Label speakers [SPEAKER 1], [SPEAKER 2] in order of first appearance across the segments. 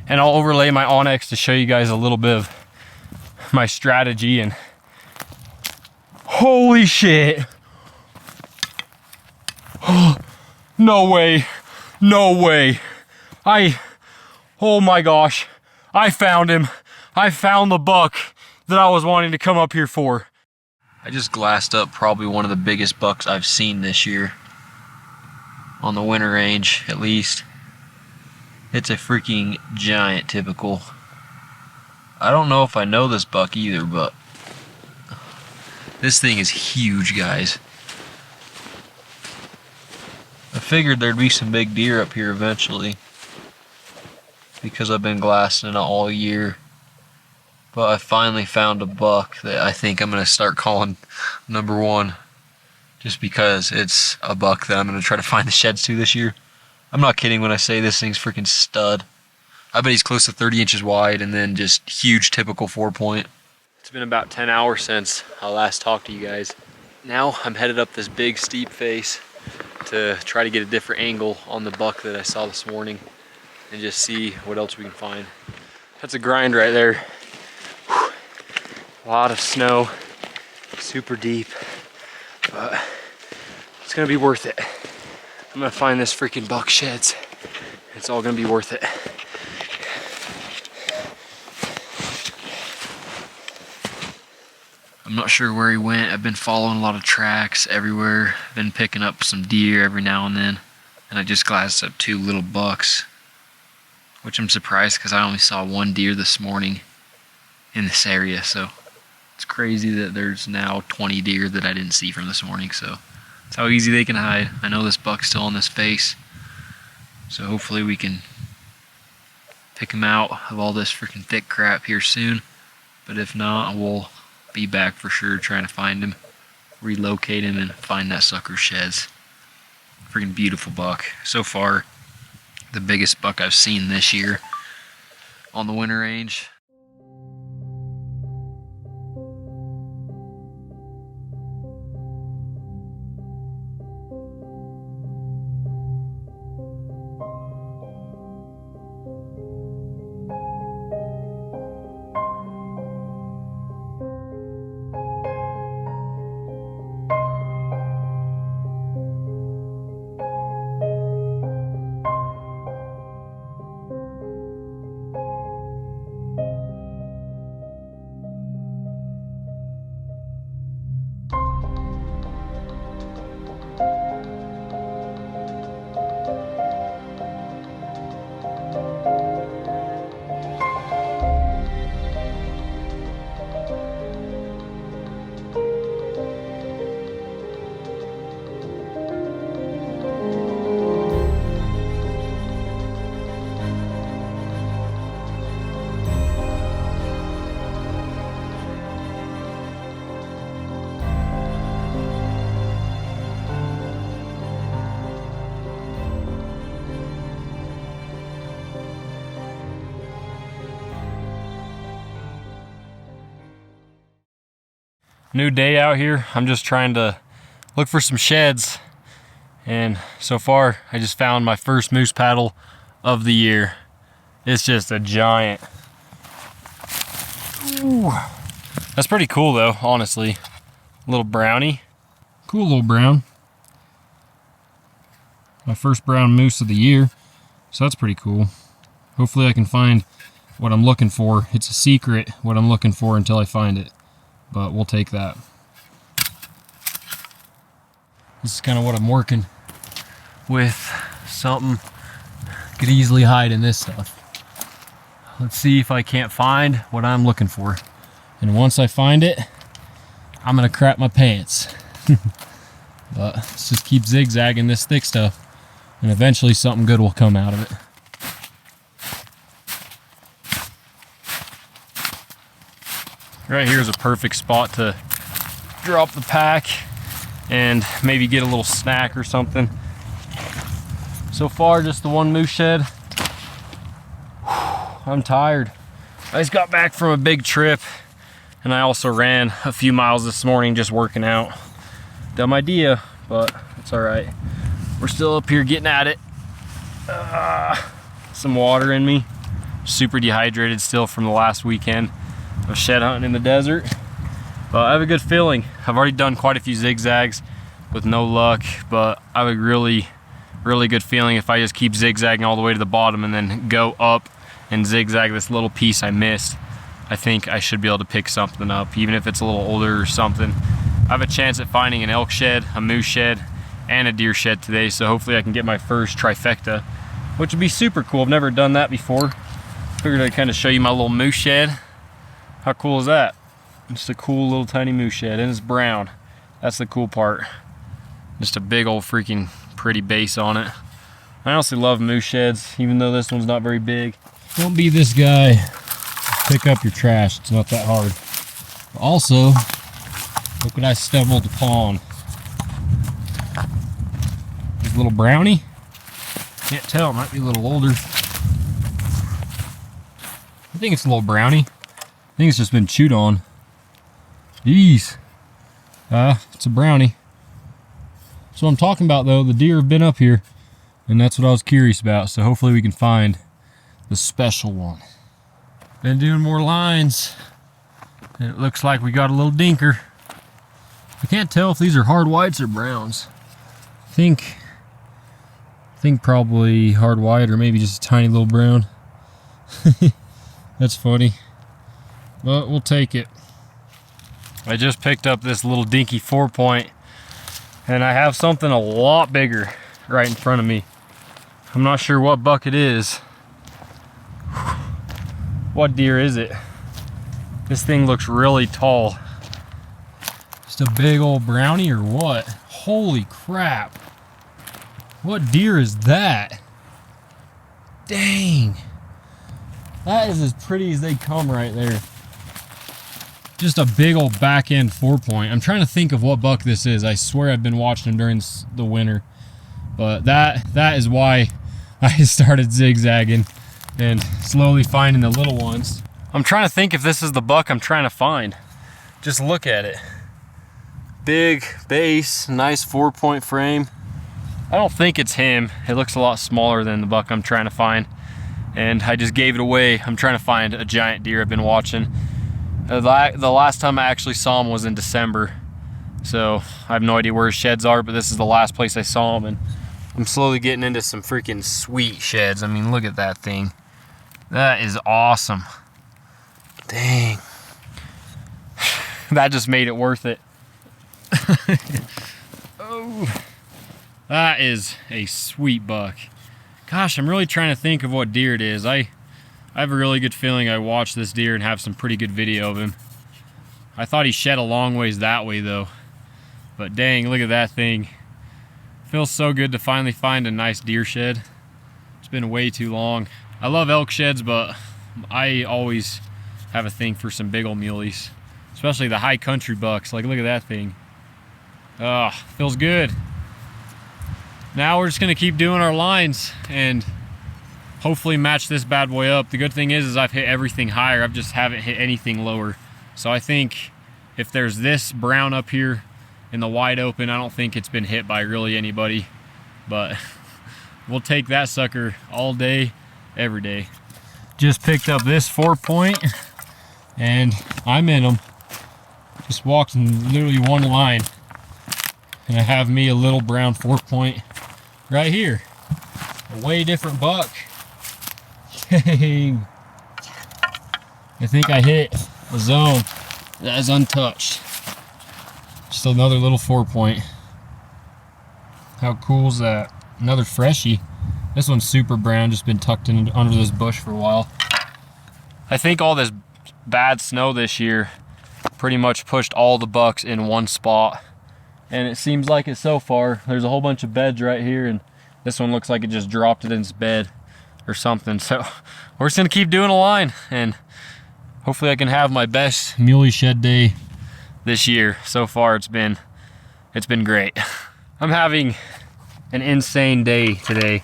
[SPEAKER 1] and I'll overlay my onX to show you guys a little bit of my strategy. And holy shit. No way. No way. Oh my gosh. I found him. I found the buck that I was wanting to come up here for. I just glassed up probably one of the biggest bucks I've seen this year. On the winter range, at least. It's a freaking giant typical. I don't know if I know this buck either, but this thing is huge, guys. I figured there'd be some big deer up here eventually, because I've been glassing it all year. But I finally found a buck that I think I'm going to start calling number one, just because it's a buck that I'm going to try to find the sheds to this year. I'm not kidding when I say this thing's freaking stud. I bet he's close to 30 inches wide and then just huge typical 4-point. It's been about 10 hours since I last talked to you guys. Now I'm headed up this big steep face to try to get a different angle on the buck that I saw this morning and just see what else we can find. That's a grind right there. Whew. A lot of snow, super deep, but it's gonna be worth it. I'm gonna find this freaking buck sheds. It's all gonna be worth it. I'm not sure where he went. I've been following a lot of tracks everywhere. Been picking up some deer every now and then. And I just glassed up 2 little bucks, which I'm surprised because I only saw 1 deer this morning in this area. So it's crazy that there's now 20 deer that I didn't see from this morning. So that's how easy they can hide. I know this buck's still on this face, so hopefully we can pick him out of all this freaking thick crap here soon. But if not, we'll be back for sure trying to find him, relocate him, and find that sucker's sheds. Freaking beautiful buck. So far, the biggest buck I've seen this year on the winter range. New day out here. I'm just trying to look for some sheds, and so far I just found my first moose paddle of the year. It's just a giant. Ooh. That's pretty cool though, honestly. Little brownie. Cool little brown. My first brown moose of the year, so that's pretty cool. Hopefully I can find what I'm looking for. It's a secret what I'm looking for until I find it, but we'll take that. This is kind of what I'm working with. Something could easily hide in this stuff. Let's see if I can't find what I'm looking for. And once I find it, I'm gonna crap my pants. But let's just keep zigzagging this thick stuff, and eventually something good will come out of it. Right here is a perfect spot to drop the pack and maybe get a little snack or something. So far, just the one moose shed. I'm tired. I just got back from a big trip, and I also ran a few miles this morning just working out. Dumb idea, but it's all right. We're still up here getting at it. Some water in me.
[SPEAKER 2] super dehydrated still from the last weekend of shed hunting in the desert. But I have a good feeling. I've already done quite a few zigzags with no luck, but I have a really good feeling if I just keep zigzagging all the way to the bottom and then go up and zigzag this little piece I missed. I think I should be able to pick something up, even if it's a little older or something. I have a chance at finding an elk shed, a moose shed, and a deer shed today, so hopefully I can get my first trifecta, which would be super cool. I've never done that before. Figured I'd kind of show you my little moose shed. How cool is that? Just a cool little tiny moose shed, and it's brown. That's the cool part. Just a big old freaking pretty base on it. I honestly love moose sheds, even though this one's not very big. Don't be this guy. Pick up your trash, it's not that hard. Also, look what I stumbled upon. This little brownie. Can't tell, it might be a little older. I think it's a little brownie. I think it's just been chewed on. Jeez. It's a brownie. So I'm talking about though, the deer have been up here, and that's what I was curious about. So hopefully we can find the special one. Been doing more lines, and it looks like we got a little dinker. I can't tell if these are hard whites or browns. I think probably hard white, or maybe just a tiny little brown. That's funny, but we'll take it. I just picked up this little dinky 4-point, and I have something a lot bigger right in front of me. I'm not sure what buck it is. What deer is it? This thing looks really tall. Just a big old brownie or what? Holy crap. What deer is that? Dang. That is as pretty as they come right there. Just a big old back end 4-point. I'm trying to think of what buck this is. I swear I've been watching him during the winter. But that is why I started zigzagging and slowly finding the little ones. I'm trying to think if this is the buck I'm trying to find. Just look at it. Big base, nice 4-point frame. I don't think it's him. It looks a lot smaller than the buck I'm trying to find. And I just gave it away. I'm trying to find a giant deer I've been watching. The last time I actually saw him was in December. So I have no idea where his sheds are, but this is the last place I saw him. And I'm slowly getting into some freaking sweet sheds. I mean, look at that thing. That is awesome. Dang. That just made it worth it. Oh, that is a sweet buck. Gosh, I'm really trying to think of what deer it is. I have a really good feeling I watched this deer and have some pretty good video of him. I thought he shed a long ways that way though. But dang, look at that thing. Feels so good to finally find a nice deer shed. It's been way too long. I love elk sheds, but I always have a thing for some big old muleys, especially the high country bucks. Like, look at that thing. Feels good. Now we're just gonna keep doing our lines and hopefully match this bad boy up. The good thing is I've hit everything higher. I just haven't hit anything lower. So I think if there's this brown up here in the wide open, I don't think it's been hit by really anybody, but we'll take that sucker all day, every day. Just picked up this 4-point and I'm in them. Just walked in literally one line and I have me a little brown 4-point right here. A way different buck. Dang. I think I hit a zone that is untouched. Just another little 4-point. How cool is that? Another freshie. This one's super brown, just been tucked in under this bush for a while. I think all this bad snow this year pretty much pushed all the bucks in one spot. And it seems like it so far. There's a whole bunch of beds right here, and this one looks like it just dropped it in its bed or something. So we're just gonna keep doing a line, and hopefully I can have my best muley shed day this year. So far it's been great. I'm having an insane day today.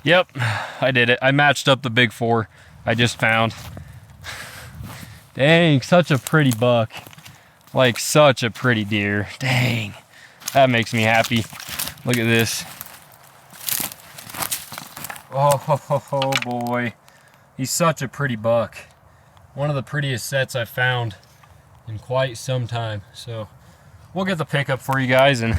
[SPEAKER 2] Yep, I did it. I matched up the big 4 I just found. Dang, such a pretty buck. Like, such a pretty deer. Dang, that makes me happy. Look at this. Oh boy. He's such a pretty buck. One of the prettiest sets I've found in quite some time. So we'll get the pickup for you guys and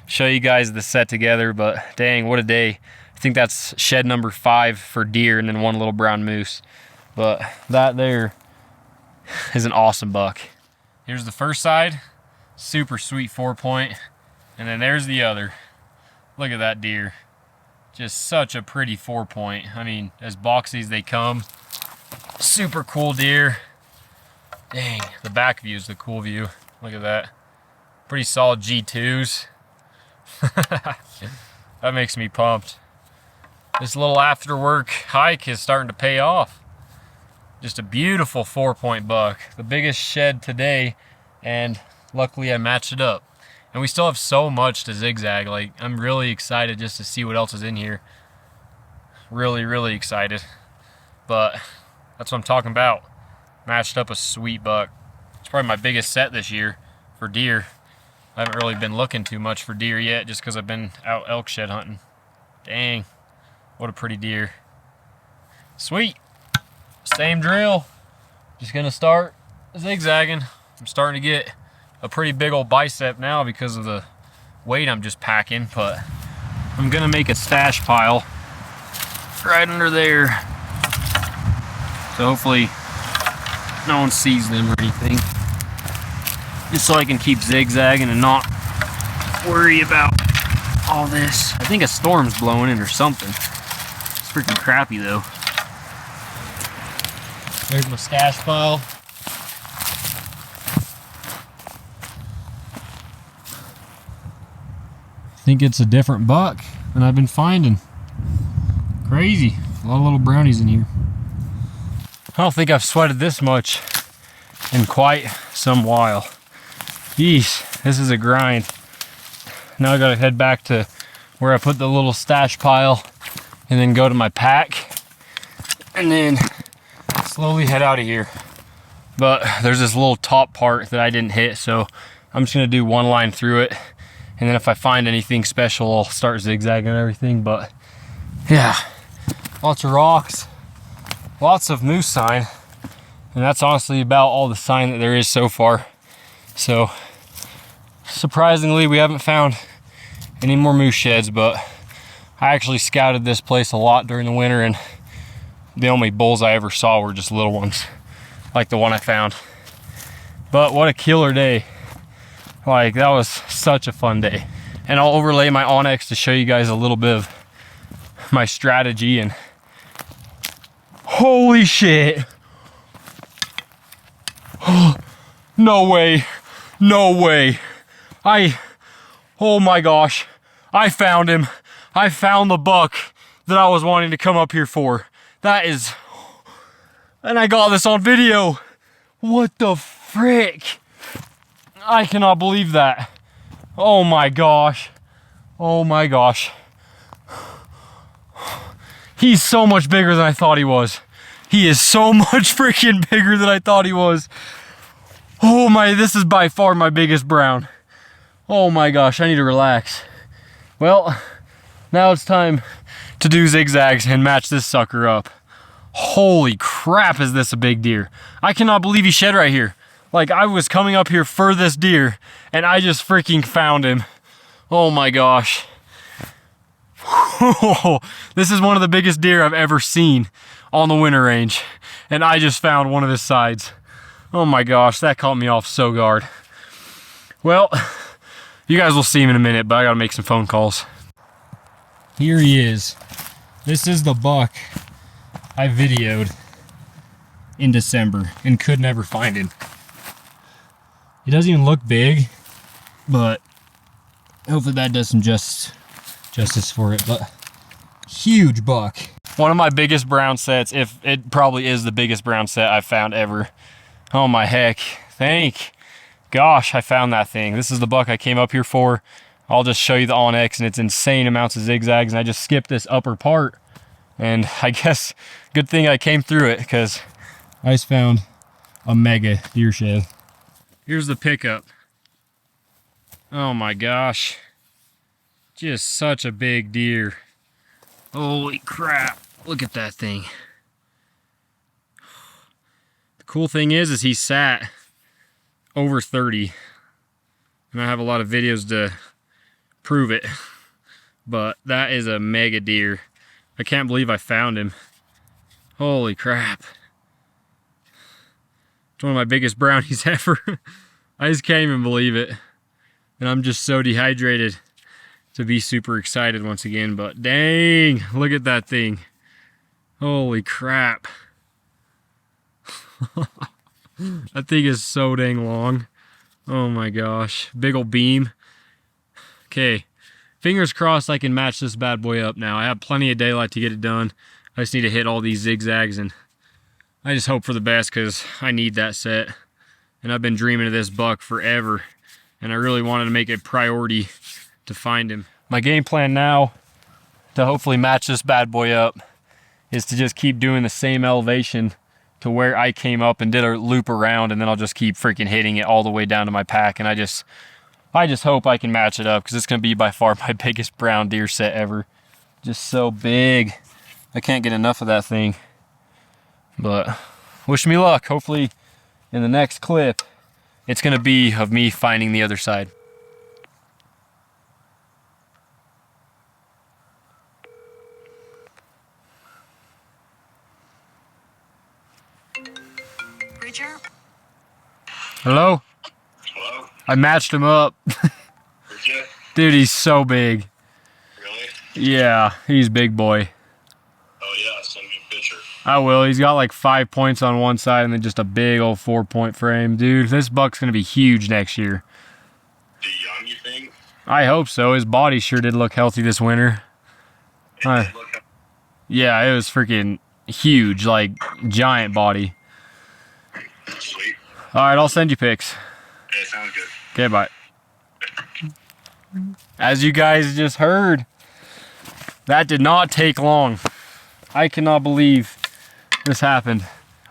[SPEAKER 2] show you guys the set together, but dang, what a day. I think that's shed number 5 for deer and then one little brown moose. But that there is an awesome buck. Here's the first side, super sweet 4-point, and then there's the other. Look at that deer. Just such a pretty 4-point. I mean, as boxy as they come. Super cool deer. Dang, the back view is the cool view. Look at that. Pretty solid G2s. That makes me pumped. This little after work hike is starting to pay off. Just a beautiful 4-point buck. The biggest shed today, and luckily I matched it up. And we still have so much to zigzag. Like, I'm really excited just to see what else is in here. Really, really excited. But that's what I'm talking about. Matched up a sweet buck. It's probably my biggest set this year for deer. I haven't really been looking too much for deer yet just because I've been out elk shed hunting. Dang, what a pretty deer. Sweet. Same drill. Just gonna start zigzagging. I'm starting to get a pretty big old bicep now because of the weight I'm just packing, but I'm gonna make a stash pile right under there. So hopefully no one sees them or anything. Just so I can keep zigzagging and not worry about all this. I think a storm's blowing in or something. It's freaking crappy though. There's my stash pile. I think it's a different buck than I've been finding. Crazy. A lot of little brownies in here. I don't think I've sweated this much in quite some while. Yeesh, this is a grind. Now I gotta head back to where I put the little stash pile and then go to my pack and then slowly head out of here. But there's this little top part that I didn't hit, so I'm just gonna do one line through it. And then if I find anything special, I'll start zigzagging and everything. But yeah, lots of rocks, lots of moose sign. And that's honestly about all the sign that there is so far. So surprisingly, we haven't found any more moose sheds, but I actually scouted this place a lot during the winter, and the only bulls I ever saw were just little ones, like the one I found. But what a killer day. Like, that was such a fun day. And I'll overlay my onX to show you guys a little bit of my strategy. And holy shit. No way. No way. Oh my gosh. I found him. I found the buck that I was wanting to come up here for. That is, and I got this on video. What the frick? I cannot believe that. Oh my gosh. Oh my gosh. He's so much bigger than I thought he was. He is so much freaking bigger than I thought he was. Oh my, this is by far my biggest brown. Oh my gosh, I need to relax. Well, now it's time to do zigzags and match this sucker up. Holy crap, is this a big deer. I cannot believe he shed right here. Like, I was coming up here for this deer and I just freaking found him. Oh my gosh. This is one of the biggest deer I've ever seen on the winter range. And I just found one of his sides. Oh my gosh, that caught me off so guard. Well, you guys will see him in a minute, but I gotta make some phone calls. Here he is. This is the buck I videoed in December and could never find him. He doesn't even look big, but hopefully that does some justice for it. But huge buck. One of my biggest brown sets, if it probably is the biggest brown set I've found ever. Oh my heck, thank gosh I found that thing. This is the buck I came up here for. I'll just show you the onX, and it's insane amounts of zigzags, and I just skipped this upper part. And I guess good thing I came through it, because I just found a mega deer shed. Here's the pickup. Oh my gosh. Just such a big deer. Holy crap. Look at that thing. Cool thing is he sat over 30. And I have a lot of videos to prove it. But that is a mega deer. I can't believe I found him. Holy crap. It's one of my biggest brownies ever. I just can't even believe it. And I'm just so dehydrated to be super excited once again. But dang, look at that thing. Holy crap. That thing is so dang long. Oh my gosh. Big old beam. Okay. Fingers crossed I can match this bad boy up now. I have plenty of daylight to get it done. I just need to hit all these zigzags, and I just hope for the best because I need that set. And I've been dreaming of this buck forever, and I really wanted to make it a priority to find him. My game plan now to hopefully match this bad boy up is to just keep doing the same elevation to where I came up and did a loop around, and then I'll just keep freaking hitting it all the way down to my pack. And I just hope I can match it up because it's going to be by far my biggest brown deer set ever. Just so big. I can't get enough of that thing. But wish me luck. Hopefully in the next clip, it's going to be of me finding the other side.
[SPEAKER 3] Bridger?
[SPEAKER 2] Hello?
[SPEAKER 3] Hello?
[SPEAKER 2] I matched him up.
[SPEAKER 3] Did you?
[SPEAKER 2] Dude, he's so big.
[SPEAKER 3] Really?
[SPEAKER 2] Yeah, he's big boy.
[SPEAKER 3] Oh yeah, send me a picture.
[SPEAKER 2] I will. He's got like 5 points on one side and then just a big old 4-point frame. Dude, this buck's going to be huge next year.
[SPEAKER 3] Is he young, you think?
[SPEAKER 2] I hope so. His body sure did look healthy this winter.
[SPEAKER 3] It did look
[SPEAKER 2] Yeah, it was freaking huge, like giant body.
[SPEAKER 3] sweet.
[SPEAKER 2] All right, I'll send you pics.
[SPEAKER 3] Okay, sounds good.
[SPEAKER 2] Okay, bye. As you guys just heard, that did not take long. I cannot believe this happened.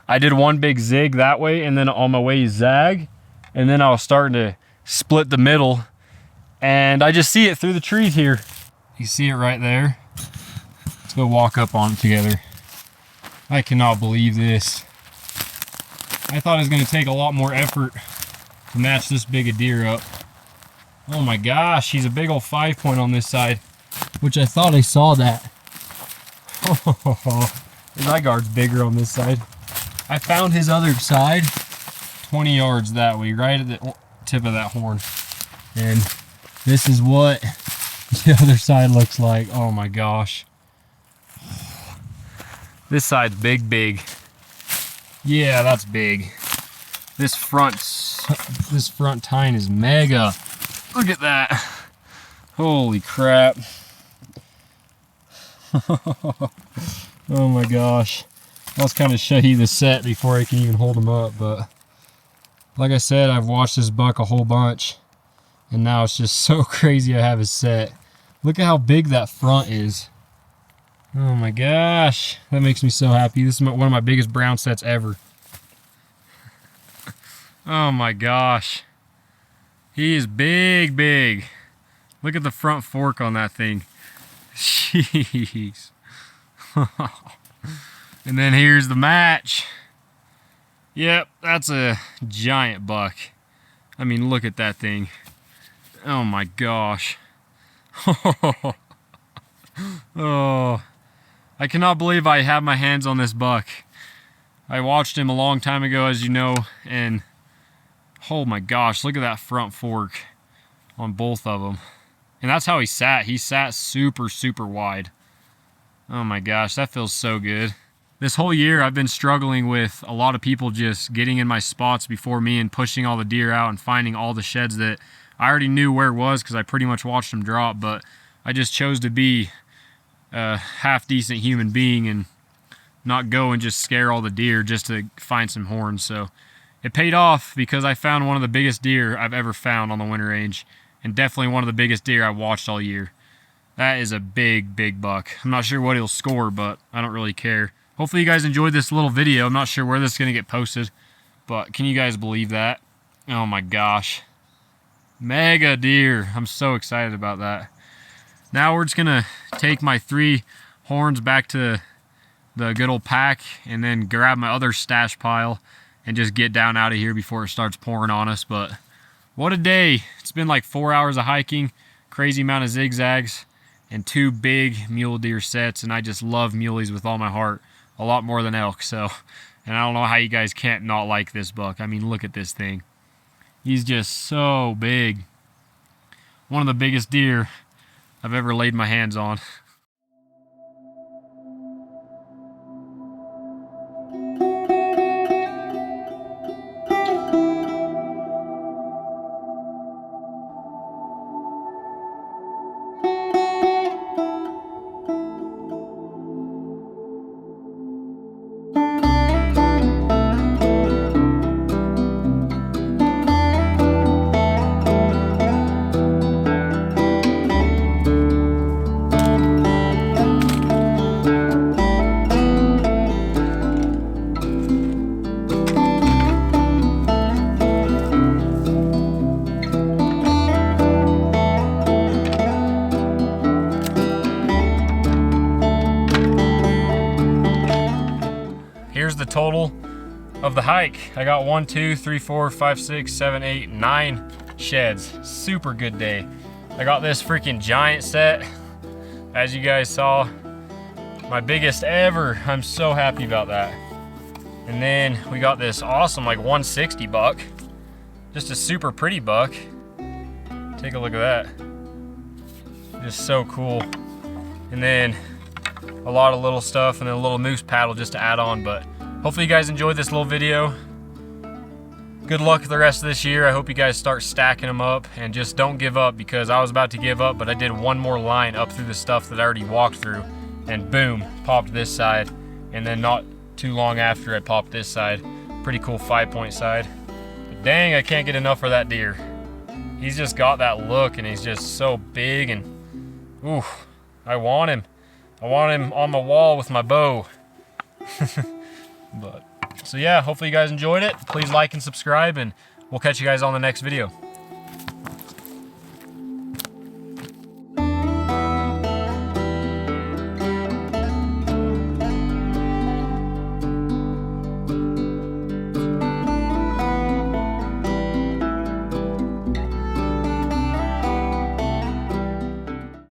[SPEAKER 2] I did one big zig that way, and then on my way zag, and then I was starting to split the middle, and I just see it through the trees here. You see it right there? Let's go walk up on it together. I cannot believe this. I thought it was going to take a lot more effort to match this big a deer up. Oh my gosh, he's a big old 5-point on this side, which I thought I saw that. His eye guard's bigger on this side. I found his other side 20 yards that way, right at the tip of that horn. And this is what the other side looks like. Oh my gosh. This side's big. Yeah, that's big. This front tine is mega. Look at that. Holy crap. Oh my gosh. I was kind of show you the set before I can even hold him up, but like I said, I've watched this buck a whole bunch, and now it's just so crazy I have his set. Look at how big that front is. Oh my gosh. That makes me so happy. This is one of my biggest brown sets ever. Oh my gosh. He is big. Look at the front fork on that thing. Jeez. And then here's the match. Yep, that's a giant buck. I mean, look at that thing. Oh my gosh. Oh, I cannot believe I have my hands on this buck. I watched him a long time ago, as you know, and oh my gosh, look at that front fork on both of them. And that's how he sat. He sat super wide. Oh my gosh, that feels so good. This whole year I've been struggling with a lot of people just getting in my spots before me and pushing all the deer out and finding all the sheds that I already knew where it was because I pretty much watched them drop, but I just chose to be a half-decent human being and not go and just scare all the deer just to find some horns. So it paid off because I found one of the biggest deer I've ever found on the winter range, and definitely one of the biggest deer I've watched all year. That is a big buck. I'm not sure what he'll score, but I don't really care. Hopefully you guys enjoyed this little video. I'm not sure where this is going to get posted, but can you guys believe that? Oh my gosh. Mega deer. I'm so excited about that. Now we're just going to take my 3 horns back to the good old pack and then grab my other stash pile and just get down out of here before it starts pouring on us. But what a day. It's been like 4 hours of hiking, crazy amount of zigzags, and 2 big mule deer sets. And I just love muleys with all my heart, a lot more than elk. So, and I don't know how you guys can't not like this buck. I mean, look at this thing. He's just so big. One of the biggest deer I've ever laid my hands on. Here's the total of the hike. I got 1, 2, 3, 4, 5, 6, 7, 8, 9 sheds. Super good day. I got this freaking giant set, as you guys saw, my biggest ever. I'm so happy about that. And then we got this awesome like 160 buck, just a super pretty buck. Take a look at that. Just so cool. And then a lot of little stuff, and then a little moose paddle just to add on. But hopefully you guys enjoyed this little video. Good luck the rest of this year. I hope you guys start stacking them up, and just don't give up, because I was about to give up, but I did one more line up through the stuff that I already walked through, and boom, popped this side. And then not too long after, I popped this side. Pretty cool 5-point side. But dang, I can't get enough of that deer. He's just got that look, and he's just so big, and ooh, I want him. I want him on my wall with my bow. But so yeah, hopefully you guys enjoyed it. Please like and subscribe, and we'll catch you guys on the next video.